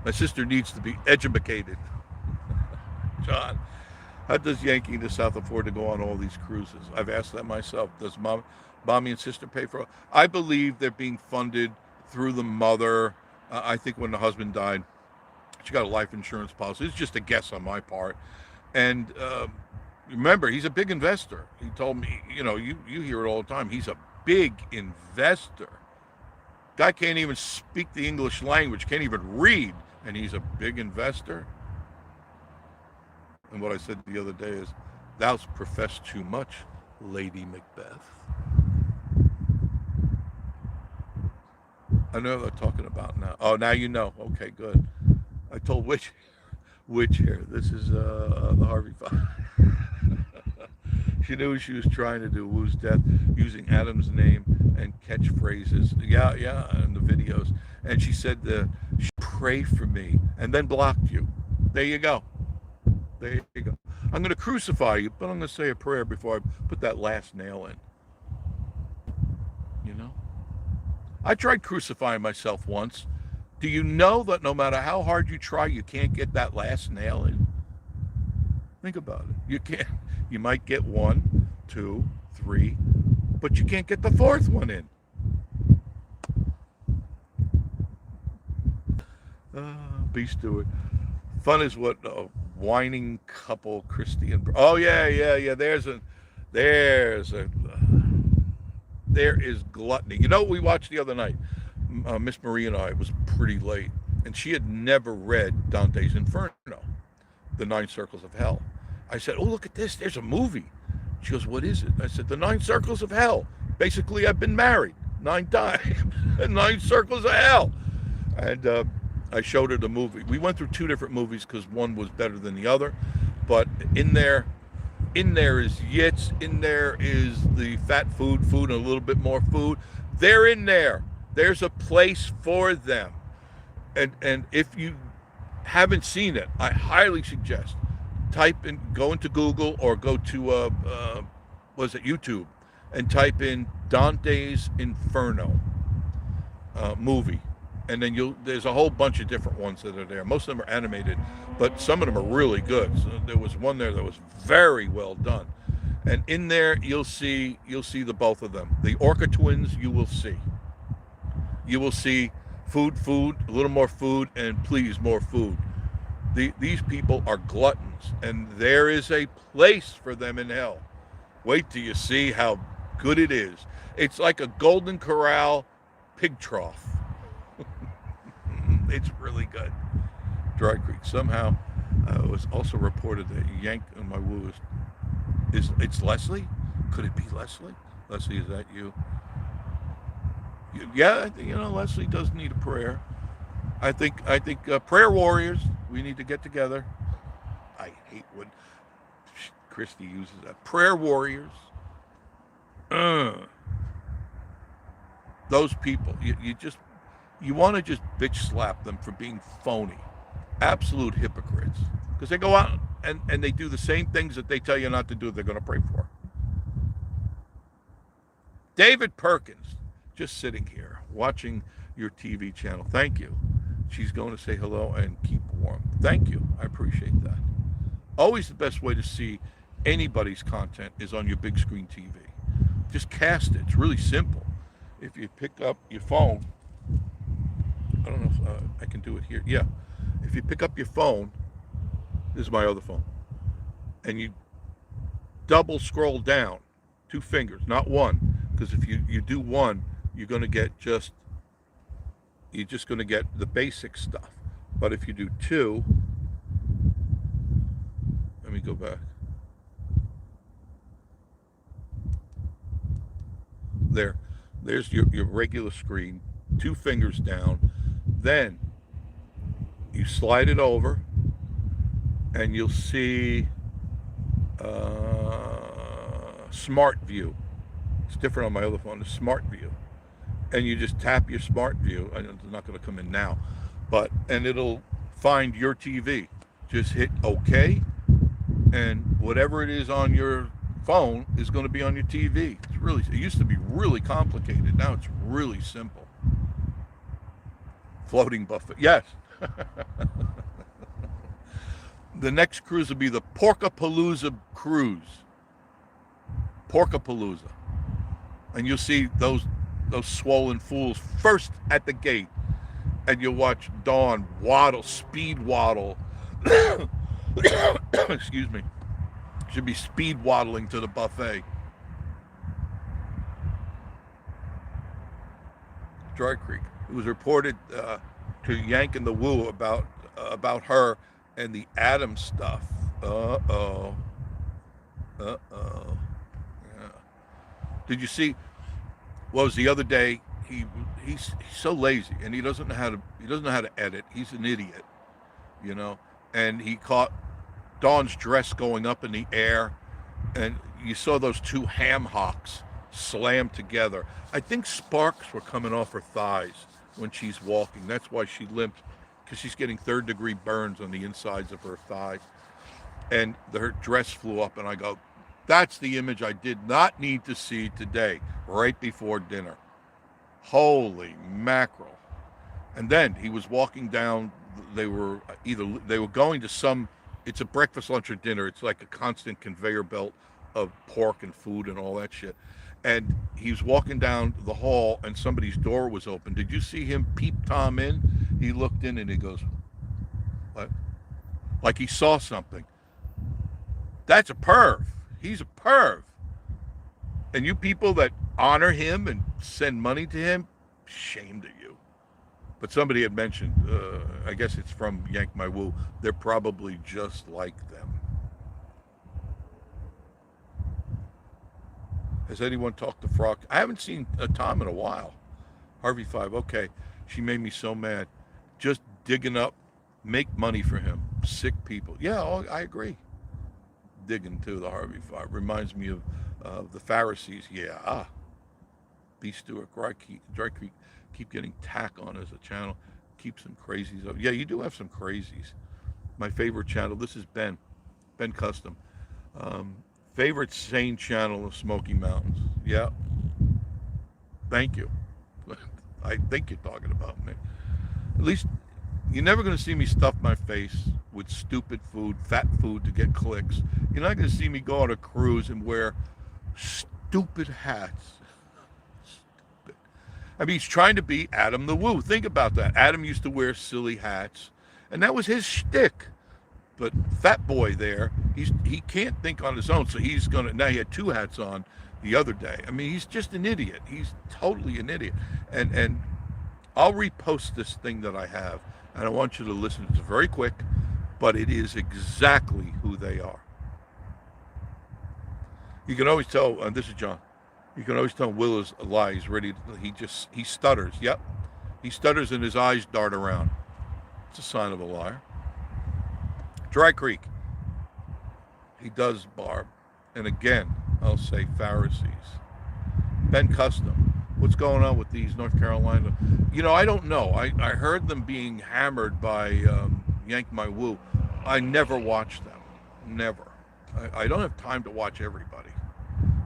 My sister needs to be educated. John, how does yanking the South afford to go on all these cruises? I've asked that myself. Does mommy and sister pay for it? I believe they're being funded through the mother. I think when the husband died, she got a life insurance policy. It's just a guess on my part. And remember, he's a big investor. He told me, you hear it all the time. He's a big investor. Guy can't even speak the English language, can't even read, and he's a big investor. And what I said the other day is, thou profess too much, Lady Macbeth. I know what they're talking about now. Oh, now you know. Okay, good. I told Witch here, this is the Harvey Five. She knew she was trying to do Woo's death using Adam's name and catchphrases. Yeah, in the videos. And she said, pray for me, and then blocked you. There you go. There you go. I'm going to crucify you, but I'm going to say a prayer before I put that last nail in. I tried crucifying myself once. Do you know that no matter how hard you try, you can't get that last nail in? Think about it. You can't. You might get 1, 2, 3, but you can't get the 4th one in. B. Stewart. Fun is what a whining couple, Christy and... Oh, yeah. There is gluttony. You know what we watched the other night? Miss Marie and I, it was pretty late, and she had never read Dante's Inferno, The 9 Circles of Hell. I said, oh, look at this. There's a movie. She goes, what is it? I said, The 9 Circles of Hell. Basically, I've been married 9 times. 9 Circles of Hell. And I showed her the movie. We went through 2 different movies because one was better than the other. But in there is Yitz. In there is the fat food, and a little bit more food. They're in there. There's a place for them. And if you haven't seen it, I highly suggest go into Google or go to YouTube and type in Dante's Inferno movie. And then there's a whole bunch of different ones that are there. Most of them are animated, but some of them are really good. So there was one there that was very well done. And in there you'll see the both of them. The Orca twins you will see. You will see food, a little more food, and please, more food. These people are gluttons, and there is a place for them in hell. Wait till you see how good it is. It's like a Golden Corral pig trough. It's really good. Dry Creek. Somehow, it was also reported that Yank and My Woo it's Leslie? Could it be Leslie? Leslie, is that you? Yeah, Leslie does need a prayer. I think prayer warriors, we need to get together. I hate when Christy uses that. Prayer warriors. Those people, you want to just bitch slap them for being phony. Absolute hypocrites. Because they go out and they do the same things that they tell you not to do, they're going to pray for. David Perkins, just sitting here watching your TV channel. Thank you. She's going to say hello and keep warm. Thank you. I appreciate that. Always the best way to see anybody's content is on your big screen TV. Just cast it. It's really simple. If you pick up your phone, I don't know if I can do it here. Yeah. If you pick up your phone, this is my other phone, and you double scroll down, 2 fingers, not one, because if you do one, you're just going to get the basic stuff. But if you do 2, let me go back. There's your regular screen, 2 fingers down. Then you slide it over, and you'll see Smart View. It's different on my other phone, the Smart View. And you just tap your Smart View. I know it's not going to come in now, and it'll find your TV. Just hit OK, and whatever it is on your phone is going to be on your TV. It used to be really complicated. Now it's really simple. Floating buffet, yes. The next cruise will be the Porkapalooza cruise. Porkapalooza. And you'll see those swollen fools first at the gate. And you'll watch Dawn speed waddle. Excuse me. Should be speed waddling to the buffet. Dry Creek. It was reported to Yank and the Woo about her and the Adam stuff. Uh-oh. Yeah. Did you see? What was the other day? He's so lazy, and he doesn't know how to edit. He's an idiot, And he caught Dawn's dress going up in the air, and you saw those 2 ham hocks slammed together. I think sparks were coming off her thighs when she's walking. That's why she limped, because she's getting 3rd-degree burns on the insides of her thigh. And her dress flew up, and I go, that's the image I did not need to see today, right before dinner. Holy mackerel. And then he was walking down, they were going to it's a breakfast, lunch, or dinner. It's like a constant conveyor belt of pork and food and all that shit. And he was walking down the hall, and somebody's door was open. Did you see him peep Tom in? He looked in, and he goes, what? Like he saw something. That's a perv. He's a perv. And you people that honor him and send money to him, shame to you. But somebody had mentioned, I guess it's from Yank My Woo, they're probably just like them. Has anyone talked to Frog? I haven't seen Tom in a while. Harvey 5, okay. She made me so mad. Just digging up, make money for him. Sick people. Yeah, I agree. Digging too, the Harvey 5. Reminds me of the Pharisees. Yeah. B. Stewart, Dry Creek. Keep getting tack on as a channel. Keep some crazies up. Yeah, you do have some crazies. My favorite channel, this is Ben Custom. Favorite sane channel of Smoky Mountains. Yeah. Thank you. I think you're talking about me. At least you're never going to see me stuff my face with stupid food, fat food to get clicks. You're not going to see me go on a cruise and wear stupid hats. Stupid. I mean, he's trying to be Adam the Woo. Think about that. Adam used to wear silly hats, and that was his shtick. But Fat Boy there, he can't think on his own, so now he had 2 hats on the other day. I mean, he's just an idiot. He's totally an idiot. And I'll repost this thing that I have, and I want you to listen. It's very quick, but it is exactly who they are. You can always tell, this is John, you can always tell Will is a lie. He's ready, he stutters. Yep. He stutters and his eyes dart around. It's a sign of a liar. Dry Creek. He does barb. And again, I'll say Pharisees. Ben Custom. What's going on with these North Carolina? I don't know. I heard them being hammered by Yank My Woo. I never watched them. Never. I don't have time to watch everybody.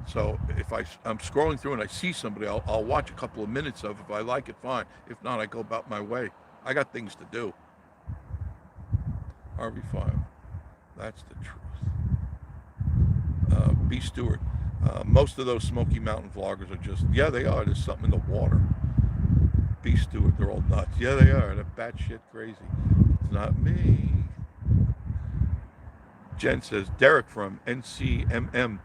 So if I'm scrolling through and I see somebody, I'll watch a couple of minutes of. If I like it, fine. If not, I go about my way. I got things to do. RV5. That's the truth. B. Stewart. Most of those Smoky Mountain vloggers are just, yeah, they are. There's something in the water. B. Stewart, they're all nuts. Yeah, they are. They're batshit crazy. It's not me. Jen says, Derek from NCMM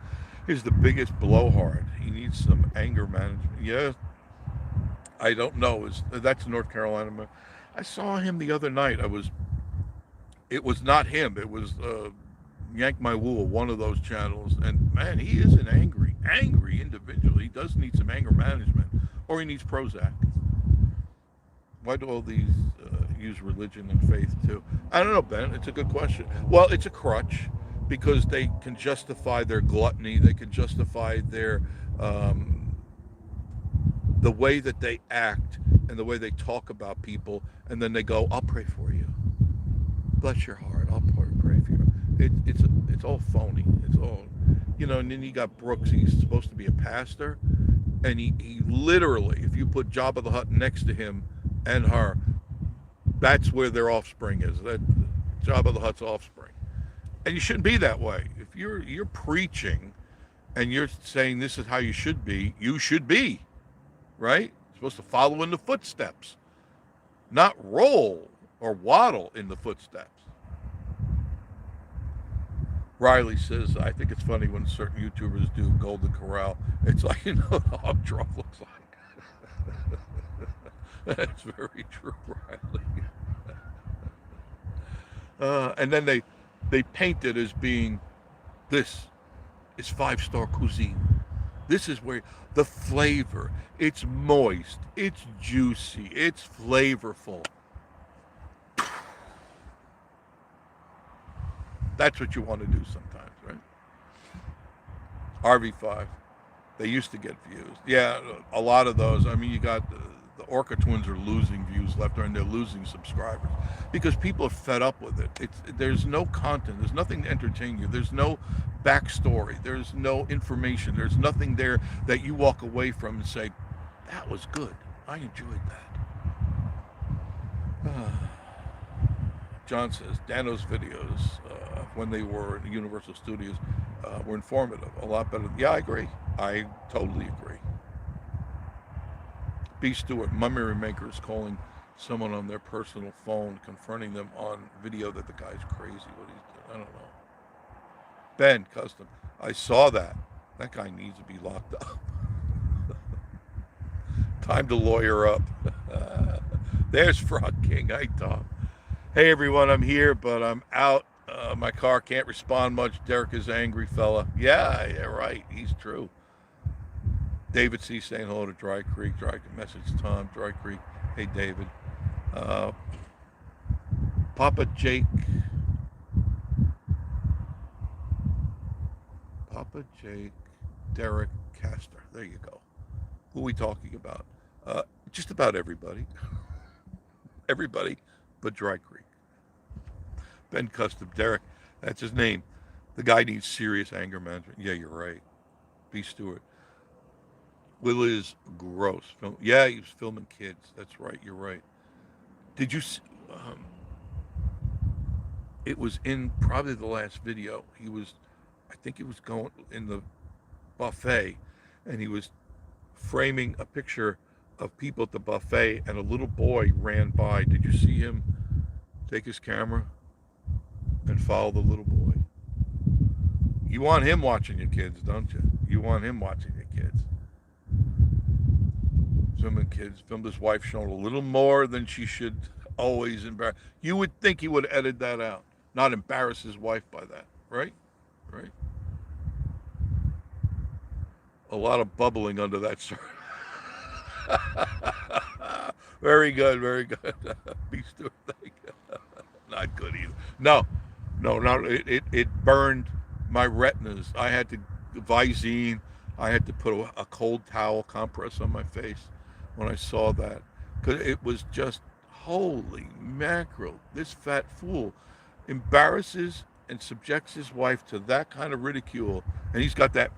is the biggest blowhard. He needs some anger management. Yeah, I don't know. That's North Carolina. I saw him the other night. It was not him. It was Yank My Wool, one of those channels. And man, he is an angry individual. He does need some anger management, or he needs Prozac. Why do all these use religion and faith too? I don't know, Ben. It's a good question. Well, it's a crutch because they can justify their gluttony. They can justify their the way that they act and the way they talk about people, and then they go, "I'll pray for you. Bless your heart. I'll pray for you." It's all phony. It's all, And then you got Brooks. He's supposed to be a pastor, and he literally, if you put Jabba the Hutt next to him and her, that's where their offspring is. That Jabba the Hutt's offspring. And you shouldn't be that way. If you're preaching and you're saying this is how you should be, right? You're supposed to follow in the footsteps, not roll or waddle in the footsteps. Riley says, I think it's funny when certain YouTubers do Golden Corral. It's like, what the hog trough looks like. That's very true, Riley. And then they paint it as being, this is 5-star cuisine. This is where the flavor, it's moist, it's juicy, it's flavorful. That's what you want to do sometimes, right? RV5. They used to get views. Yeah, a lot of those. I mean, you got the Orca twins are losing views left, and they're losing subscribers because people are fed up with it. There's no content. There's nothing to entertain you. There's no backstory. There's no information. There's nothing there that you walk away from and say, that was good. I enjoyed that. John says, Dano's videos, when they were in the Universal Studios, were informative. A lot better. Yeah, I agree. I totally agree. B. Stewart, mummy remakers calling someone on their personal phone, confronting them on video that the guy's crazy. What he's doing, I don't know. Ben Custom, I saw that. That guy needs to be locked up. Time to lawyer up. There's Frog King. Hi, Tom. Hey, everyone. I'm here, but I'm out. My car can't respond much. Derek is angry, fella. Yeah, right. He's true. David C. saying hello to Dry Creek. Message Tom, Dry Creek. Hey, David. Papa Jake, Derek Castor. There you go. Who are we talking about? Just about everybody. Everybody but Dry Creek. Ben Custom, Derek, that's his name. The guy needs serious anger management. Yeah, you're right. B. Stewart. Will is gross. Yeah, he was filming kids. That's right. You're right. Did you see? It was in probably the last video. I think he was going in the buffet, and he was framing a picture of people at the buffet, and a little boy ran by. Did you see him take his camera and follow the little boy? You want him watching your kids, don't you? You want him watching your kids. Filming kids, filmed his wife showing a little more than she should always embarrass. You would think he would edit that out, not embarrass his wife by that, right? Right? A lot of bubbling under that shirt. Very good, very good. Be stupid. Not good either. No, it burned my retinas. I had to Visine. I had to put a cold towel compress on my face when I saw that, because it was just, holy mackerel, this fat fool embarrasses and subjects his wife to that kind of ridicule, and he's got that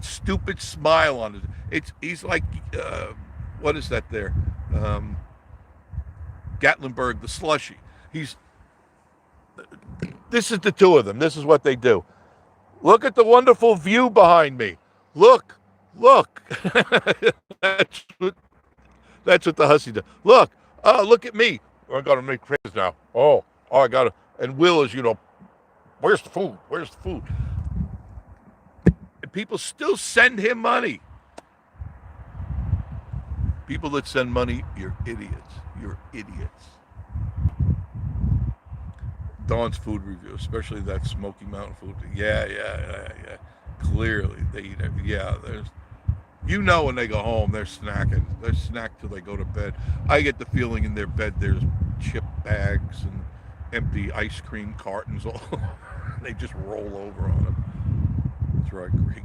stupid smile on it. He's like, what is that there? Um, Gatlinburg, the slushy. He's This is the two of them. This is what they do. Look at the wonderful view behind me. Look, look. that's what that's what the hussy does. Look, look at me. I gotta make faces now. I gotta. And Will is, where's the food? Where's the food? And people still send him money. People that send money, you're idiots. You're idiots. Dawn's food review, especially that Smoky Mountain food. Yeah. Clearly, they eat it. Yeah, when they go home, they're snacking. They're snacked till they go to bed. I get the feeling in their bed there's chip bags and empty ice cream cartons. All they just roll over on them. That's right, Greek.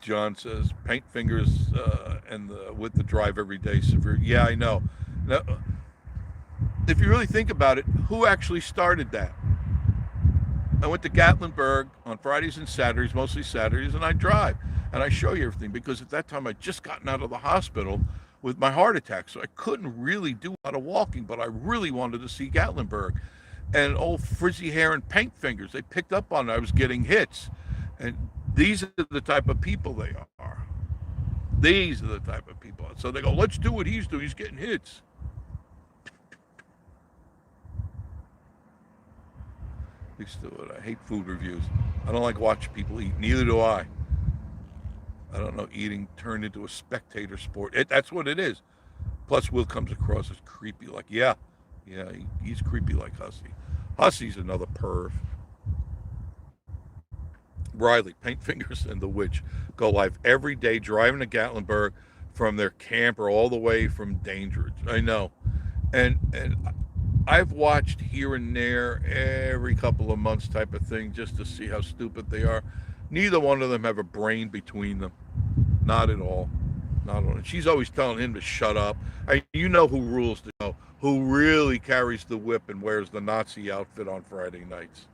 John says paint fingers and with the drive every day severe. Yeah, I know. Now, if you really think about it, who actually started that? I went to Gatlinburg on Fridays and Saturdays, mostly Saturdays, and I drive. And I show you everything because at that time I'd just gotten out of the hospital with my heart attack. So I couldn't really do a lot of walking, but I really wanted to see Gatlinburg. And old frizzy hair and paint fingers, they picked up on it. I was getting hits. And these are the type of people they are. These are the type of people. So they go, let's do what he's doing. He's getting hits. I used to do it. I hate food reviews. I don't like watching people eat. Neither do I. I don't know. Eating turned into a spectator sport. That's what it is. Plus, Will comes across as creepy. Like, he's creepy like Hussy. Hussy's another perv. Riley, Paint Fingers, and the Witch go live every day driving to Gatlinburg from their camper all the way from Dandridge. I know. And I've watched here and there every couple of months type of thing just to see how stupid they are. Neither one of them have a brain between them. Not at all. Not at all. And she's always telling him to shut up. You know who rules the show, who really carries the whip and wears the Nazi outfit on Friday nights.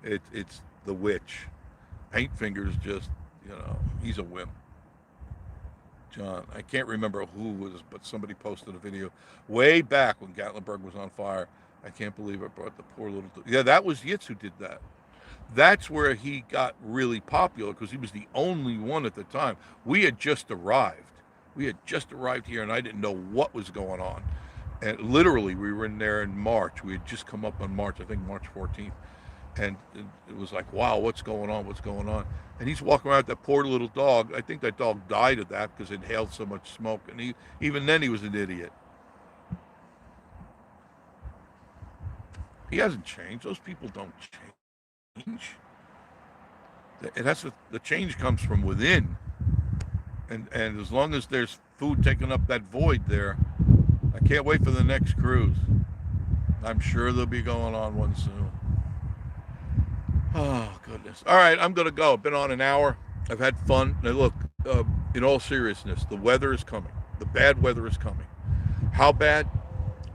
It's the Witch. Paint Fingers just, he's a wimp. John, I can't remember who was, but somebody posted a video way back when Gatlinburg was on fire. I can't believe it brought the poor little... Yeah, that was Yitz who did that. That's where he got really popular because he was the only one at the time. We had just arrived. We had just arrived here and I didn't know what was going on. And literally, we were in there in March. We had just come up on March, I think March 14th. And it was like, wow, what's going on? What's going on? And he's walking around with that poor little dog. I think that dog died of that because it inhaled so much smoke. And even then, he was an idiot. He hasn't changed. Those people don't change. The change comes from within. And as long as there's food taking up that void there, I can't wait for the next cruise. I'm sure there'll be going on one soon. Oh, goodness. All right, I'm going to go. I've been on an hour. I've had fun. Now, look, in all seriousness, the weather is coming. The bad weather is coming. How bad?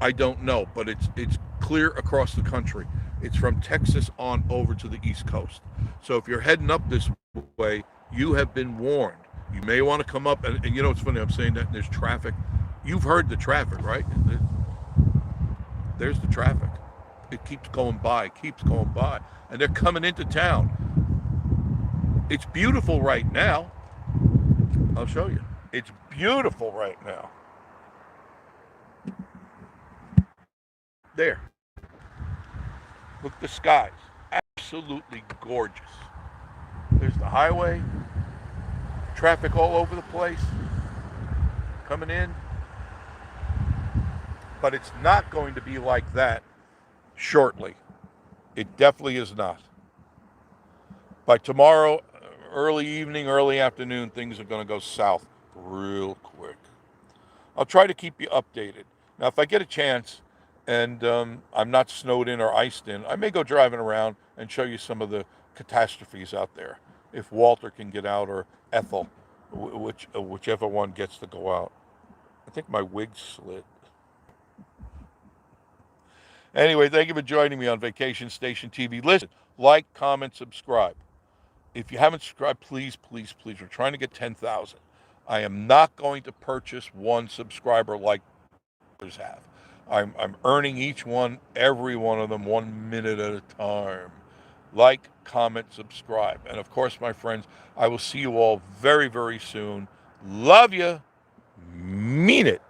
I don't know, but it's clear across the country. It's from Texas on over to the East Coast. So if you're heading up this way, you have been warned. You may want to come up, and it's funny, I'm saying that, and there's traffic. You've heard the traffic, right? There's the traffic. It keeps going by, and they're coming into town. It's beautiful right now. I'll show you. It's beautiful right now. There. Look at the skies. Absolutely gorgeous. There's the highway. Traffic all over the place. Coming in. But it's not going to be like that shortly. It definitely is not. By tomorrow, early evening, early afternoon, things are going to go south real quick. I'll try to keep you updated. Now, if I get a chance and I'm not snowed in or iced in, I may go driving around and show you some of the catastrophes out there. If Walter can get out or Ethel, whichever one gets to go out. I think my wig slid. Anyway, thank you for joining me on Vacation Station TV. Listen, like, comment, subscribe. If you haven't subscribed, please, please, please. We're trying to get 10,000. I am not going to purchase one subscriber like others have. I'm earning each one, every one of them, 1 minute at a time. Like, comment, subscribe. And of course, my friends, I will see you all very, very soon. Love you. Mean it.